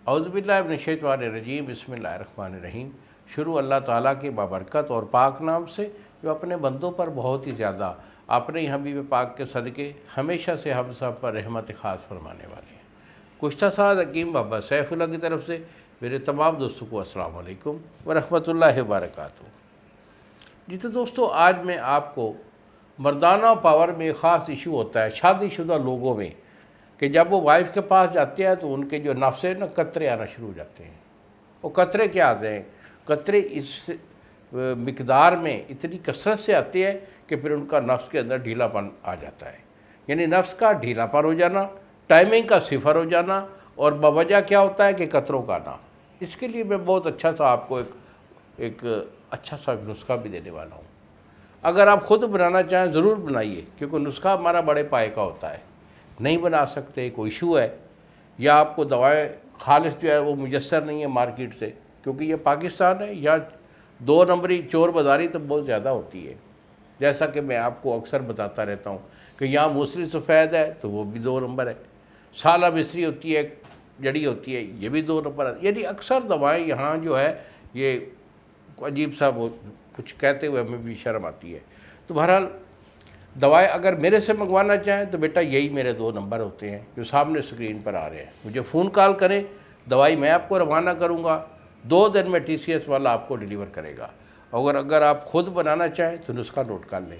اعوذ باللہ من الشیطان الرجیم، بسم اللہ الرحمن الرحیم۔ شروع اللہ تعالیٰ کے بابرکت اور پاک نام سے جو اپنے بندوں پر بہت ہی زیادہ اپنے حبیب پاک کے صدقے ہمیشہ سے ہم سب پر رحمت خاص فرمانے والے ہیں۔ گزشتہ سال حکیم بابا سیف اللہ کی طرف سے میرے تمام دوستوں کو السلام علیکم ورحمۃ اللہ وبرکاتہ۔ جی تو دوستو، آج میں آپ کو مردانہ پاور میں خاص ایشو ہوتا ہے شادی شدہ لوگوں میں کہ جب وہ وائف کے پاس جاتے ہیں تو ان کے جو نفس ہے نا قطرے آنا شروع ہو جاتے ہیں۔ وہ قطرے کیا آتے ہیں؟ قطرے اس مقدار میں اتنی کثرت سے آتے ہیں کہ پھر ان کا نفس کے اندر ڈھیلا پن آ جاتا ہے، یعنی نفس کا ڈھیلا پن ہو جانا، ٹائمنگ کا صفر ہو جانا، اور بوجہ کیا ہوتا ہے کہ قطروں کا آنا۔ اس کے لیے میں بہت اچھا سا آپ کو ایک اچھا سا نسخہ بھی دینے والا ہوں۔ اگر آپ خود بنانا چاہیں ضرور بنائیے، کیونکہ نسخہ ہمارا بڑے پائے کا ہوتا ہے۔ نہیں بنا سکتے، کوئی ایشو ہے، یا آپ کو دوائیں خالص جو ہے وہ میسر نہیں ہے مارکیٹ سے، کیونکہ یہ پاکستان ہے، یا 2 نمبری چور بازاری تو بہت زیادہ ہوتی ہے۔ جیسا کہ میں آپ کو اکثر بتاتا رہتا ہوں کہ یہاں موسلی سفید ہے تو وہ بھی 2 نمبر ہے، سالہ مصری ہوتی ہے، جڑی ہوتی ہے، یہ بھی 2 نمبر ہے۔ یعنی اکثر دوائیں یہاں جو ہے یہ عجیب سا وہ کچھ کہتے ہوئے ہمیں بھی شرم آتی ہے۔ تو بہرحال دوائیں اگر میرے سے منگوانا چاہیں تو بیٹا یہی میرے 2 نمبر ہوتے ہیں جو سامنے اسکرین پر آ رہے ہیں۔ مجھے فون کال کریں، دوائی میں آپ کو روانہ کروں گا، 2 دن میں TCS والا آپ کو ڈیلیور کرے گا۔ اگر آپ خود بنانا چاہیں تو نسخہ نوٹ کر لیں۔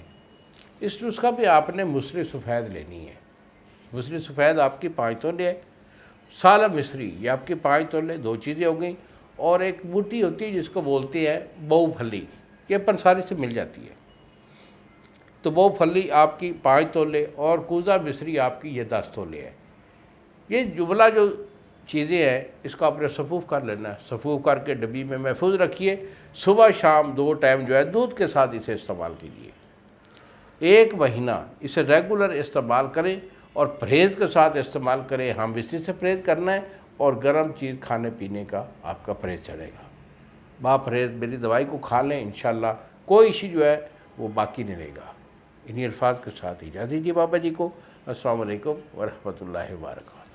اس نسخہ پہ آپ نے مصری سفید لینی ہے۔ مصری سفید آپ کی 5 تولے ہے، سالہ مصری یہ آپ کی 5 تولے، 2 چیزیں ہو گئیں، اور ایک بوٹی ہوتی ہے جس کو بولتے ہیں بہو پھلی، یہ پنساری سے مل جاتی ہے۔ تو بہو پھلی آپ کی 5 تولے اور کوزہ مصری آپ کی یہ 10 تولے ہے۔ یہ جملہ جو چیزیں ہیں اس کا اپنے صفوف کر لینا ہے، صفوف کر کے ڈبی میں محفوظ رکھیے۔ صبح شام 2 ٹائم جو ہے دودھ کے ساتھ اسے استعمال کیجیے۔ 1 مہینہ اسے ریگولر استعمال کریں اور پرہیز کے ساتھ استعمال کریں۔ ہم اسی سے پرہیز کرنا ہے، اور گرم چیز کھانے پینے کا آپ کا پرہیز چڑھے گا۔ با پرہیز میری دوائی کو کھا لیں، انشاءاللہ کوئی ایشو جو ہے وہ باقی نہیں رہے گا۔ انہی الفاظ کے ساتھ اجازت دیجیے بابا جی کو۔ السلام علیکم ورحمۃ اللہ وبرکاتہ۔